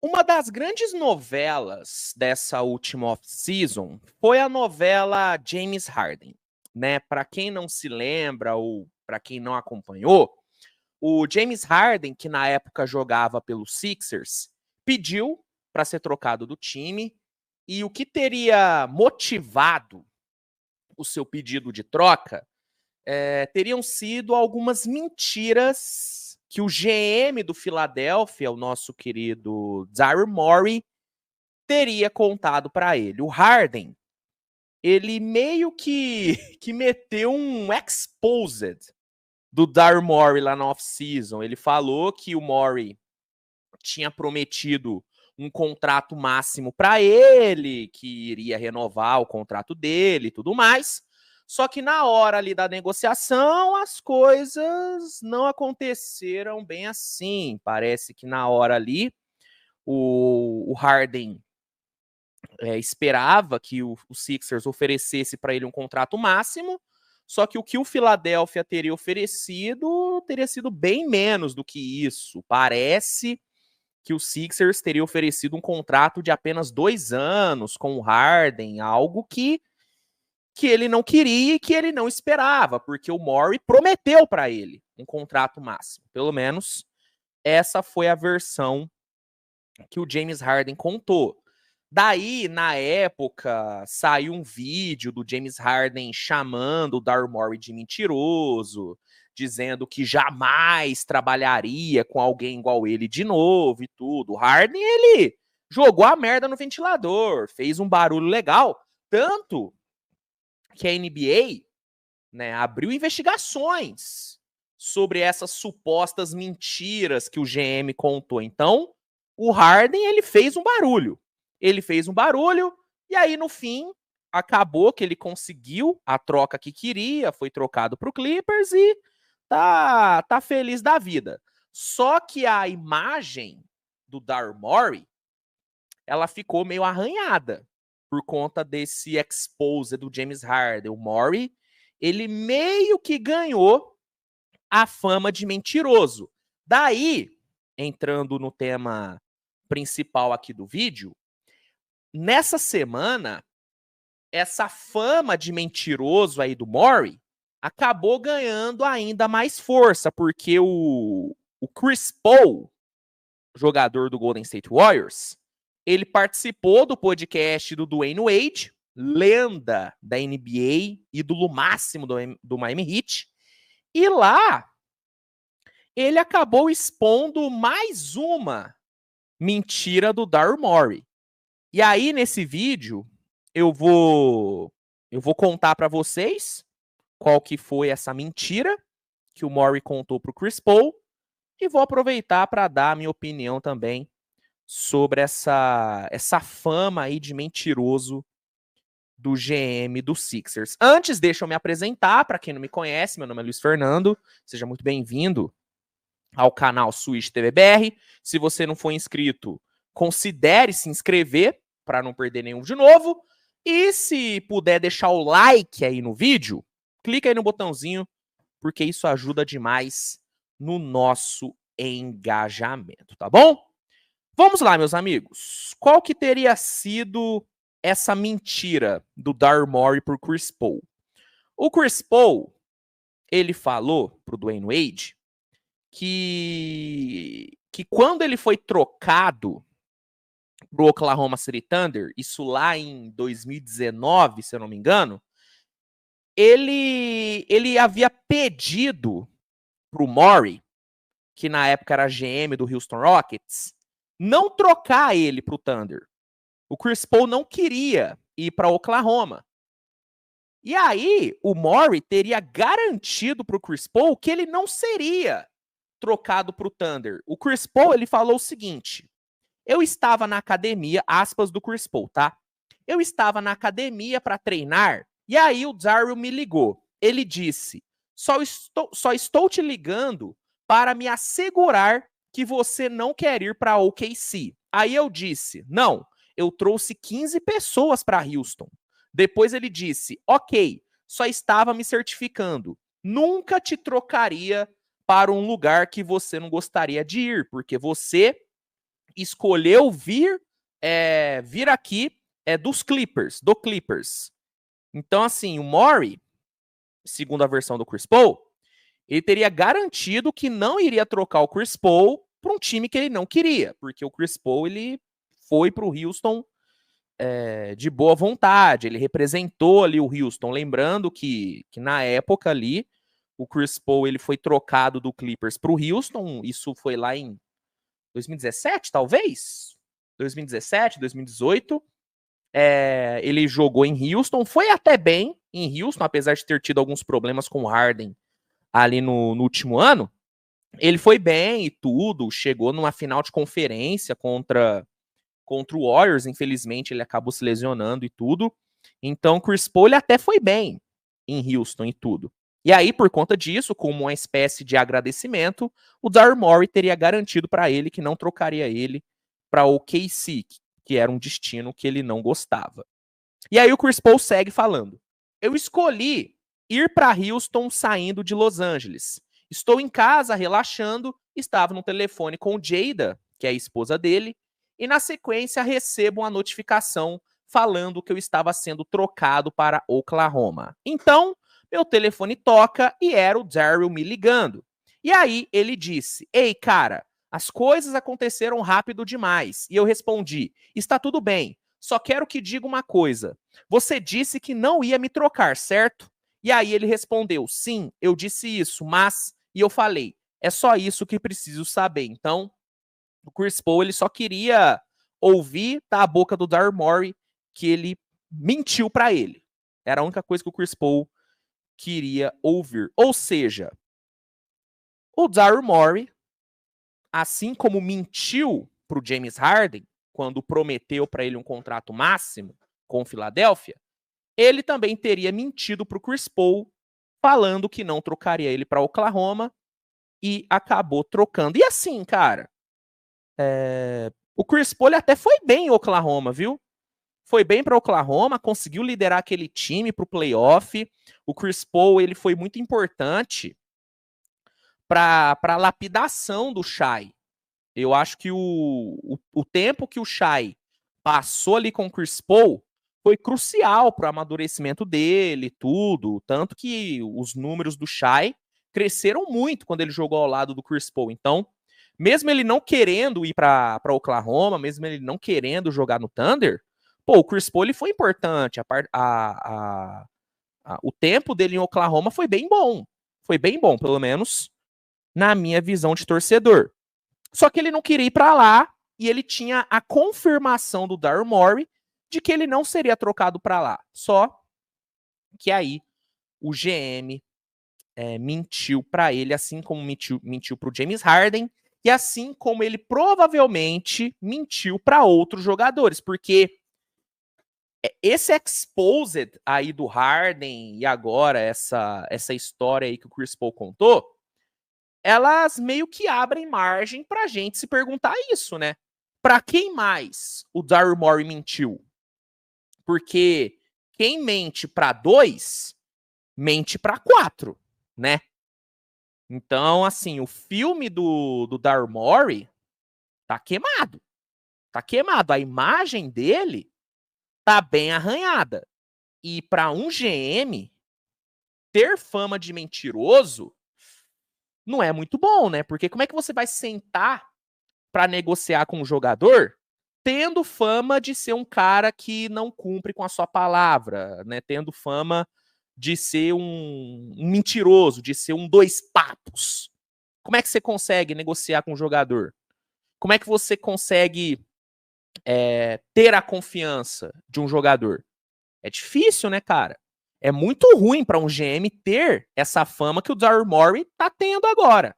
Uma das grandes novelas dessa última off-season foi a novela James Harden, né? Para quem não se lembra ou para quem não acompanhou, o James Harden, que na época jogava pelo Sixers, pediu para ser trocado do time e o que teria motivado o seu pedido de troca teriam sido algumas mentiras que o GM do Philadelphia, o nosso querido Daryl Morey, teria contado para ele. O Harden, ele meio que meteu um exposed do Daryl Morey lá na off-season. Ele falou que o Morey tinha prometido um contrato máximo para ele, que iria renovar o contrato dele e tudo mais. Só que na hora ali da negociação, as coisas não aconteceram bem assim. Parece que na hora ali, o Harden esperava que o Sixers oferecesse para ele um contrato máximo, só que o que o Philadelphia teria oferecido teria sido bem menos do que isso. Parece que o Sixers teria oferecido um contrato de apenas 2 anos com o Harden, algo que ele não queria e que ele não esperava, porque o Morey prometeu para ele um contrato máximo. Pelo menos essa foi a versão que o James Harden contou. Daí, na época, saiu um vídeo do James Harden chamando o Daryl Morey de mentiroso, dizendo que jamais trabalharia com alguém igual ele de novo e tudo. O Harden, ele jogou a merda no ventilador, fez um barulho legal, tanto que a NBA, né, abriu investigações sobre essas supostas mentiras que o GM contou. Então, o Harden, ele fez um barulho. Ele fez um barulho e aí, no fim, acabou que ele conseguiu a troca que queria, foi trocado para o Clippers e tá feliz da vida. Só que a imagem do Daryl Morey, ela ficou meio arranhada por conta desse expose do James Harden. O Morey, ele meio que ganhou a fama de mentiroso. Daí, entrando no tema principal aqui do vídeo, nessa semana, essa fama de mentiroso aí do Morey acabou ganhando ainda mais força, porque o Chris Paul, jogador do Golden State Warriors, ele participou do podcast do Dwayne Wade, lenda da NBA, ídolo máximo do Miami Heat, e lá ele acabou expondo mais uma mentira do Daryl Morey. E aí, nesse vídeo, eu vou contar para vocês qual que foi essa mentira que o Morey contou para o Chris Paul e vou aproveitar para dar a minha opinião também sobre essa fama aí de mentiroso do GM do Sixers. Antes, deixa eu me apresentar, para quem não me conhece, meu nome é Luiz Fernando, seja muito bem-vindo ao canal Switch TVBR. Se você não for inscrito, considere se inscrever para não perder nenhum de novo. E se puder deixar o like aí no vídeo, clica aí no botãozinho, porque isso ajuda demais no nosso engajamento, tá bom? Vamos lá, meus amigos. Qual que teria sido essa mentira do Daryl Morey por Chris Paul? O Chris Paul, ele falou pro Dwayne Wade que quando ele foi trocado pro Oklahoma City Thunder, isso lá em 2019, se eu não me engano, ele havia pedido pro Morey, que na época era GM do Houston Rockets, não trocar ele pro Thunder. O Chris Paul não queria ir para Oklahoma. E aí, o Morey teria garantido pro Chris Paul que ele não seria trocado pro Thunder. O Chris Paul, ele falou o seguinte: eu estava na academia, aspas do Chris Paul, tá? Eu estava na academia para treinar e aí o Daryl me ligou. Ele disse: só estou te ligando para me assegurar que você não quer ir para OKC. Aí eu disse: não, eu trouxe 15 pessoas para Houston. Depois ele disse: ok, só estava me certificando. Nunca te trocaria para um lugar que você não gostaria de ir, porque você escolheu vir aqui do Clippers. Então, assim, o Morey, segundo a versão do Chris Paul, ele teria garantido que não iria trocar o Chris Paul para um time que ele não queria, porque o Chris Paul ele foi para o Houston de boa vontade, ele representou ali o Houston, lembrando que na época ali, o Chris Paul ele foi trocado do Clippers para o Houston, isso foi lá em 2017, talvez? 2017, 2018. Ele jogou em Houston, foi até bem em Houston, apesar de ter tido alguns problemas com o Harden ali no último ano. Ele foi bem e tudo, chegou numa final de conferência contra o Warriors, infelizmente ele acabou se lesionando e tudo. Então o Chris Paul ele até foi bem em Houston e tudo. E aí, por conta disso, como uma espécie de agradecimento, o Daryl Morey teria garantido para ele que não trocaria ele para o OKC, que era um destino que ele não gostava. E aí o Chris Paul segue falando: eu escolhi ir para Houston saindo de Los Angeles. Estou em casa relaxando, estava no telefone com Jada, que é a esposa dele, e na sequência recebo uma notificação falando que eu estava sendo trocado para Oklahoma. Então, meu telefone toca e era o Daryl me ligando. E aí ele disse: ei, cara, as coisas aconteceram rápido demais. E eu respondi: está tudo bem, só quero que diga uma coisa. Você disse que não ia me trocar, certo? E aí ele respondeu: sim, eu disse isso, mas... E eu falei: é só isso que preciso saber. Então, o Chris Paul ele só queria ouvir da boca do Daryl Morey que ele mentiu para ele. Era a única coisa que o Chris Paul queria ouvir. Ou seja, o Daryl Morey, assim como mentiu para o James Harden quando prometeu para ele um contrato máximo com o Philadelphia, ele também teria mentido para o Chris Paul falando que não trocaria ele para Oklahoma e acabou trocando. E assim, cara, o Chris Paul até foi bem em Oklahoma, viu? Foi bem para Oklahoma, conseguiu liderar aquele time para o playoff. O Chris Paul ele foi muito importante para a lapidação do Shai. Eu acho que o tempo que o Shai passou ali com o Chris Paul foi crucial para o amadurecimento dele, tudo. Tanto que os números do Shai cresceram muito quando ele jogou ao lado do Chris Paul. Então, mesmo ele não querendo ir para Oklahoma, mesmo ele não querendo jogar no Thunder, pô, o Chris Paul ele foi importante. O tempo dele em Oklahoma foi bem bom. Foi bem bom, pelo menos na minha visão de torcedor. Só que ele não queria ir para lá e ele tinha a confirmação do Daryl Morey de que ele não seria trocado para lá. Só que aí o GM mentiu para ele, assim como mentiu para o James Harden e assim como ele provavelmente mentiu para outros jogadores, porque esse exposed aí do Harden e agora essa história aí que o Chris Paul contou, elas meio que abrem margem pra gente se perguntar isso, né? Pra quem mais o Daryl Morey mentiu? Porque quem mente pra 2, mente pra 4, né? Então, assim, o filme do Daryl Morey tá queimado. Tá queimado. A imagem dele tá bem arranhada. E pra um GM ter fama de mentiroso não é muito bom, né? Porque como é que você vai sentar para negociar com um jogador tendo fama de ser um cara que não cumpre com a sua palavra, né? Tendo fama de ser um mentiroso, de ser um dois papos. Como é que você consegue negociar com um jogador? Como é que você consegue ter a confiança de um jogador? É difícil, né, cara? É muito ruim para um GM ter essa fama que o Daryl Morey tá tendo agora.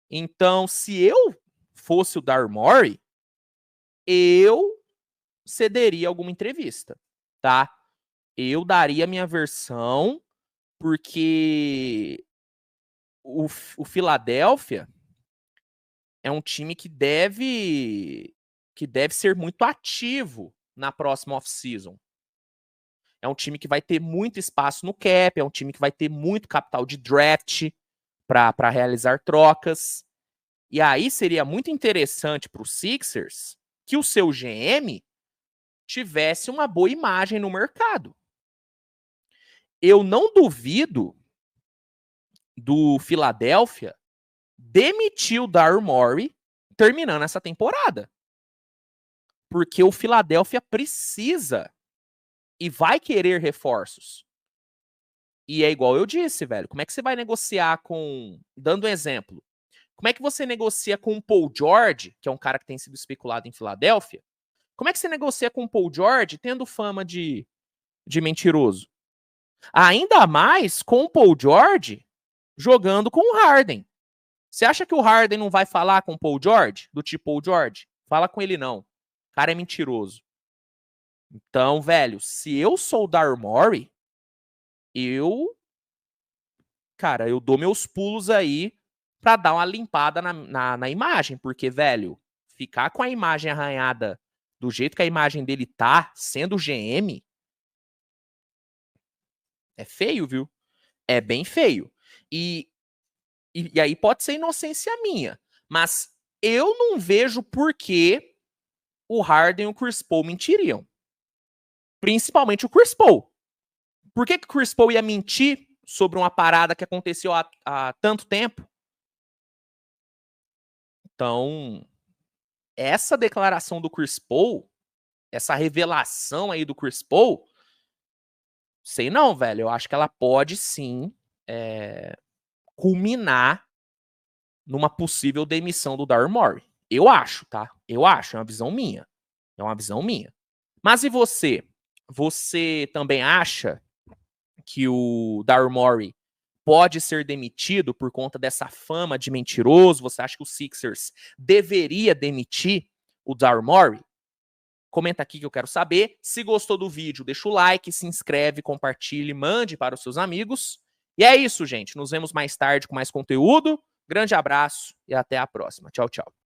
Então, se eu fosse o Daryl Morey, eu cederia alguma entrevista, tá? Eu daria minha versão, porque o Philadelphia é um time que deve ser muito ativo na próxima off-season. É um time que vai ter muito espaço no cap, é um time que vai ter muito capital de draft para realizar trocas. E aí seria muito interessante para os Sixers que o seu GM tivesse uma boa imagem no mercado. Eu não duvido do Philadelphia demitir o Daryl Morey terminando essa temporada. Porque o Philadelphia precisa e vai querer reforços. E é igual eu disse, velho. Como é que você vai negociar com... Dando um exemplo. Como é que você negocia com o Paul George, que é um cara que tem sido especulado em Filadélfia? Como é que você negocia com o Paul George tendo fama de mentiroso? Ainda mais com o Paul George jogando com o Harden. Você acha que o Harden não vai falar com o Paul George? Do tipo Paul George? Fala com ele não. O cara é mentiroso. Então, velho, se eu sou o Daryl Morey, cara, eu dou meus pulos aí pra dar uma limpada na imagem. Porque, velho, ficar com a imagem arranhada do jeito que a imagem dele tá, sendo GM, é feio, viu? É bem feio. E aí pode ser inocência minha. Mas eu não vejo por que o Harden e o Chris Paul mentiriam. Principalmente o Chris Paul. Por que o Chris Paul ia mentir sobre uma parada que aconteceu há tanto tempo? Então, essa declaração do Chris Paul, essa revelação aí do Chris Paul, sei não, velho. Eu acho que ela pode sim culminar numa possível demissão do Daryl Morey. Eu acho, tá? Eu acho, é uma visão minha. É uma visão minha. Mas e você? Você também acha que o Daryl Morey pode ser demitido por conta dessa fama de mentiroso? Você acha que o Sixers deveria demitir o Daryl Morey? Comenta aqui que eu quero saber. Se gostou do vídeo, deixa o like, se inscreve, compartilhe, mande para os seus amigos. E é isso, gente. Nos vemos mais tarde com mais conteúdo. Grande abraço e até a próxima. Tchau, tchau.